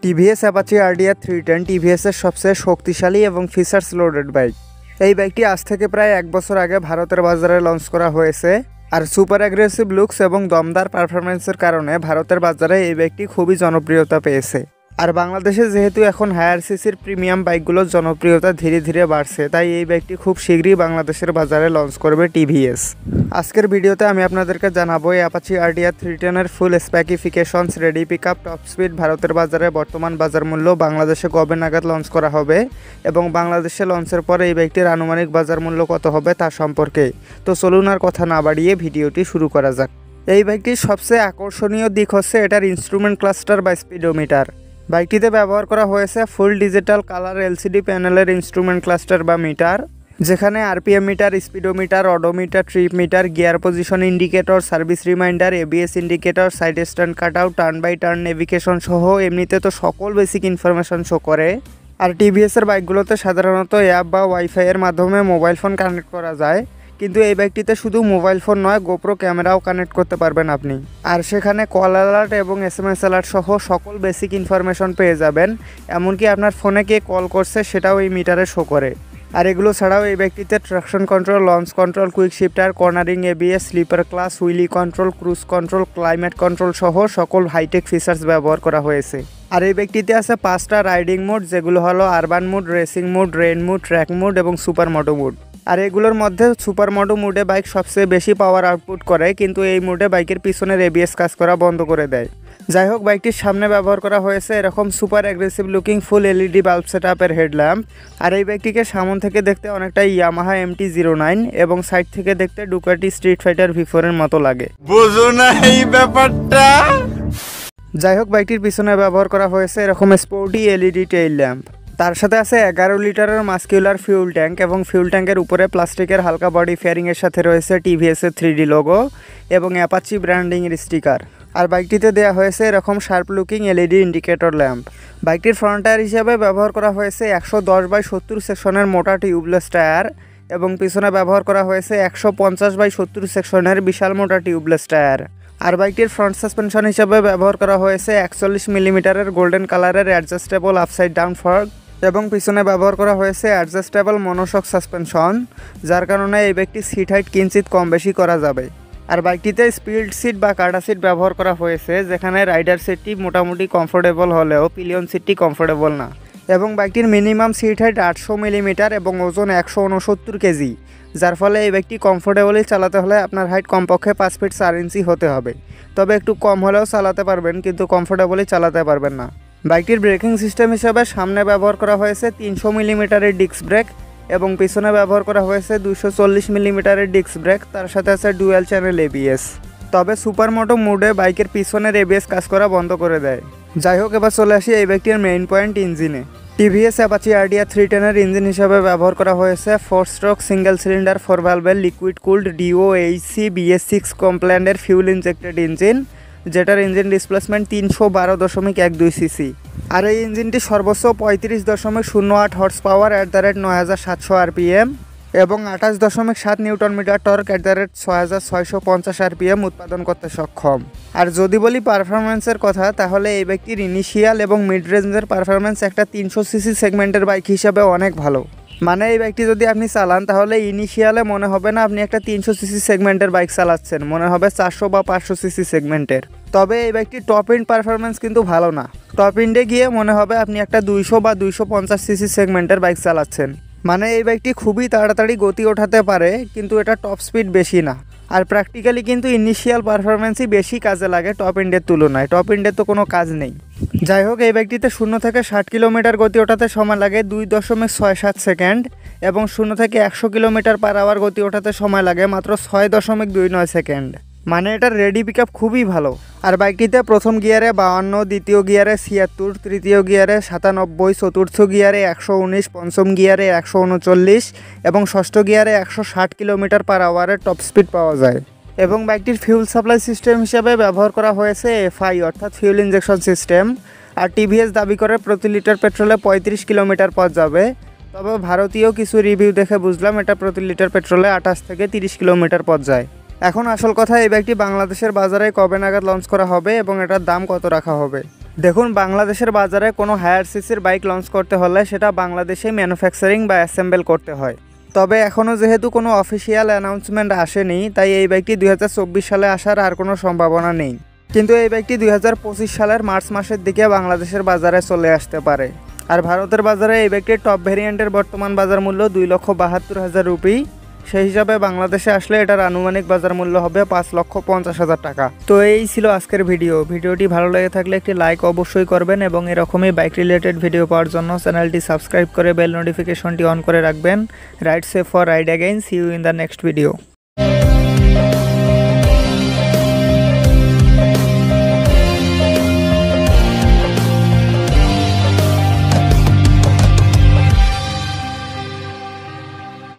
TVS Apache RDR 310 টিভিএসের সবচেয়ে শক্তিশালী এবং ফিচার্স লোডেড বাইক। এই বাইকটি আজ থেকে প্রায় 1 বছর আগে ভারতের বাজারে লঞ্চ করা হয়েছে। আর সুপার অ্যাগ্রেসিভ লুকস এবং দমদার পারফরমেন্সের কারণে ভারতের বাজারে এই বাইকটি খুবই জনপ্রিয়তা পেয়েছে। আর বাংলাদেশে যেহেতু এখন হায়ার সিসির প্রিমিয়াম বাইকগুলোর জনপ্রিয়তা ধীরে ধীরে বাড়ছে, তাই এই বাইকটি খুব শীঘ্রই বাংলাদেশের বাজারে লঞ্চ করবে টিভিএস। আজকের ভিডিওতে আমি আপনাদেরকে জানাবো Apache RDR 310 full specifications, ready pickup, top speed, ভারতের বাজারে বর্তমান বাজার মূল্য, বাংলাদেশে কবে নাগাদ লঞ্চ করা হবে এবং বাংলাদেশে লঞ্চের পরে এই বাইকটির আনুমানিক বাজার মূল্য কত হবে তা সম্পর্কে। তো চলুন আর কথা না বাড়িয়ে ভিডিওটি শুরু করা যাক। এই বাইকটির সবচেয়ে আকর্ষণীয় দিক হচ্ছে এটার ইনস্ট্রুমেন্ট ক্লাস্টার বা স্পিডোমিটার। বাইকটিতে ব্যবহার করা হয়েছে ফুল ডিজিটাল কালার এলসিডি প্যানেলের ইনস্ট্রুমেন্ট ক্লাস্টার বা মিটার, যেখানে RPM meter, speedometer, odometer, trip meter, gear position indicator, service reminder, ABS indicator, side stand cutout, turn by turn navigation সহ এমনিতে তো সকল বেসিক ইনফরমেশন শো করে। আর টিভিএসের বাইকগুলোতে সাধারণত অ্যাপ বা ওয়াইফাইয়ের মাধ্যমে মোবাইল ফোন কানেক্ট করা যায়, কিন্তু এই বাইকটিতে শুধু মোবাইল ফোন নয়, গোপ্রো ক্যামেরাও কানেক্ট করতে পারবেন আপনি। আর সেখানে কল অ্যালার্ট এবং এসএমএস অ্যালার্ট সহ সকল বেসিক ইনফরমেশন পেয়ে যাবেন। এমনকি আপনার ফোনে কে কল করছে সেটাও এই মিটারে শো করে। আর এগুলো ছাড়াও এই বাইকটিতে traction control, launch control, quick shifter, cornering, ABS, slipper clutch, wheelie control, cruise control, climate control সহ সকল হাইটেক ফিচার্স ব্যবহার করা হয়েছে। আর এই বাইকটিতে আছে 5টা রাইডিং মোড, যেগুলো হলো urban mode, racing mode, rain mode, track mode এবং সুপার মোটো মোড। আর এগুলোর মধ্যে সুপার মোটো মোডে বাইক সবচেয়ে বেশি পাওয়ার আউটপুট করে, কিন্তু এই মোডে বাইকের পিছনের এবিএস কাজ করা বন্ধ করে দেয়। যাই হোক, বাইকটির সামনে ব্যবহার করা হয়েছে এরকম super aggressive looking full LED bulb সেটআপের হেডল্যাম্প। আর এই বাইকটিকে সামন থেকে দেখতে অনেকটা ইয়ামাহা MT-09 এবং সাইড থেকে দেখতে ডুকাটি স্ট্রিট ফাইটার V4 এর মতো লাগে। বুঝো না এই ব্যাপারটা। যাই হোক, বাইকটির পিছনে ব্যবহার করা হয়েছে এরকম স্পোর্টি এলইডি টেইল ল্যাম্প। তার সাথে আছে 11 লিটারের মাস্কিউলার ফিউল ট্যাঙ্ক এবং ফিউল ট্যাঙ্কের উপরে প্লাস্টিকের হালকা বডি ফেয়ারিংয়ের সাথে রয়েছে টিভিএসের 3D লোগো এবং অ্যাপাচি ব্র্যান্ডিংয়ের স্টিকার। আর বাইকটিতে দেওয়া হয়েছে এরকম sharp looking LED indicator lamp. বাইকটির ফ্রন্ট টায়ার হিসাবে ব্যবহার করা হয়েছে 110/70 সেকশনের মোটা টিউবলেস টায়ার এবং পিছনে ব্যবহার করা হয়েছে 150/70 সেকশনের বিশাল মোটা টিউবলেস টায়ার। আর বাইকটির ফ্রন্ট সাসপেনশন হিসাবে ব্যবহার করা হয়েছে 41 মিলিমিটারের গোল্ডেন কালারের অ্যাডজাস্টেবল আপসাইড ডাউন ফর্ক এবং পিছনে ব্যবহার করা হয়েছে অ্যাডজাস্টেবল মনোশক সাসপেনশন, যার কারণে এই বাইকটি সিট হাইট কিঞ্চিত কম বেশি করা যাবে। আর বাইকটিতে স্পিড সিট বা কাটা সিট ব্যবহার করা হয়েছে, যেখানে রাইডার সিটটি মোটামুটি কমফোর্টেবল হলেও পিলিয়ন সিটটি কমফোর্টেবল না। এবং বাইকটির মিনিমাম সিট হাইট 800 মিলিমিটার এবং ওজন 169 কেজি, যার ফলে এই বাইকটি কমফোর্টেবলি চালাতে হলে আপনার হাইট কমপক্ষে 5 ফিট 4 ইঞ্চি হতে হবে। তবে একটু কম হলেও চালাতে পারবেন, কিন্তু কমফোর্টেবলি চালাতে পারবেন না। বাইকটির ব্রেকিং সিস্টেম হিসেবে সামনে ব্যবহার করা হয়েছে 300 মিলিমিটারের ডিস্ক ব্রেক এবং পিছনে ব্যবহার করা হয়েছে 240 মিলিমিটারের ডিস্ক ব্রেক। তার সাথে আছে ডুয়াল চ্যানেল এবিএস। তবে সুপার মোটো মোডে বাইকের পিছনের এবিএস কাজ করা বন্ধ করে দেয়। যাই হোক, এবার চলে আসি এই বাইকটির মেইন পয়েন্ট, ইঞ্জিনে। টিভিএস অ্যাপাচি আরডিআর 310 ইঞ্জিন হিসাবে ব্যবহার করা হয়েছে 4 স্ট্রোক সিঙ্গেল সিলিন্ডার 4 ভালভের লিকুইড কুলড DOHC BS6 কমপ্ল্যান্ডের ফিউল ইনজেক্টেড ইঞ্জিন, যেটার ইঞ্জিন ডিসপ্লেসমেন্ট 312.12 সিসি। আর এই ইঞ্জিনটি সর্বোচ্চ 35.08 হর্স পাওয়ার @9700 RPM এবং 28.7 নিউটন মিটার টর্ক @6650 RPM উৎপাদন করতে সক্ষম। আর যদি বলি পারফরমেন্সের কথা, তাহলে এই বাইকটির ইনিশিয়াল এবং মিড রেঞ্জের পারফরমেন্স একটা 300 সিসি সেগমেন্টের বাইক হিসাবে অনেক ভালো। মানে এই বাইকটি যদি আপনি চালান, তাহলে ইনিশিয়ালে মনে হবে না আপনি একটা 300 সিসি সেগমেন্টের বাইক চালাচ্ছেন, মনে হবে 400 বা 500 সিসি সেগমেন্টের। তবে এই বাইকটির টপ এন্ড পারফরমেন্স কিন্তু ভালো না। টপ এন্ডে গিয়ে মনে হবে আপনি একটা 200 বা 250 সিসি সেগমেন্টের বাইক চালাচ্ছেন। মানে এই বাইকটি খুবই তাড়াতাড়ি গতি ওঠাতে পারে, কিন্তু এটা টপ স্পিড বেশি না। আর প্র্যাকটিক্যালি কিন্তু ইনিশিয়াল পারফরমেন্সই বেশি কাজে লাগে টপ এন্ডের তুলনায়। টপ এন্ডের তো কোনো কাজ নেই। যাই হোক, এই বাইকটিতে 0 থেকে 60 কিলোমিটার গতি ওঠাতে সময় লাগে 2.67 সেকেন্ড এবং 0 থেকে 100 কিলোমিটার পার আওয়ার গতি ওঠাতে সময় লাগে মাত্র 6.29 সেকেন্ড। মানে এটার রেডি পিকআপ খুবই ভালো। আর বাইকটিতে প্রথম গিয়ারে 52, দ্বিতীয় গিয়ারে 76, তৃতীয় গিয়ারে 97, চতুর্থ গিয়ারে 119, পঞ্চম গিয়ারে 139 এবং ষষ্ঠ গিয়ারে 160 কিলোমিটার পার আওয়ারের টপ স্পিড পাওয়া যায়। এবং বাইকটির ফিউল সাপ্লাই সিস্টেম হিসেবে ব্যবহার করা হয়েছে FI অর্থাৎ ফিউল ইঞ্জেকশন সিস্টেম। আর টিভিএস দাবি করে প্রতি লিটার পেট্রোলে 35 কিলোমিটার পথ যাবে। তবে ভারতীয় কিছু রিভিউ দেখে বুঝলাম এটা প্রতি লিটার পেট্রোলে 28 থেকে 30 কিলোমিটার পথ যায়। এখন আসল কথা, এই বাইকটি বাংলাদেশের বাজারে কবে নাগাদ লঞ্চ করা হবে এবং এটার দাম কত রাখা হবে। দেখুন, বাংলাদেশের বাজারে কোনো হায়ার সিসির বাইক লঞ্চ করতে হলে সেটা বাংলাদেশে ম্যানুফ্যাকচারিং বা অ্যাসেম্বল করতে হয়। তবে এখনও যেহেতু কোনো অফিসিয়াল অ্যানাউন্সমেন্ট আসেনি, তাই এই বাইকটি 2024 সালে আসার আর কোনো সম্ভাবনা নেই। কিন্তু এই বাইকটি 2025 সালের মার্চ মাসের দিকে বাংলাদেশের বাজারে চলে আসতে পারে। আর ভারতের বাজারে এই বাইকটির টপ ভেরিয়েন্টের বর্তমান বাজার মূল্য 2,72,000 রুপি। সেই হিসাবে বাংলাদেশে আসলে এটার আনুমানিক বাজার মূল্য হবে 5,50,000 টাকা। তো এই ছিল আজকের ভিডিওটি ভালো লেগে থাকলে একটি লাইক অবশ্যই করবেন এবং এরকমই বাইক রিলেটেড ভিডিও পাওয়ার জন্য চ্যানেলটি সাবস্ক্রাইব করে বেল নোটিফিকেশনটি অন করে রাখবেন। Ride safe for ride again, see you in the next video.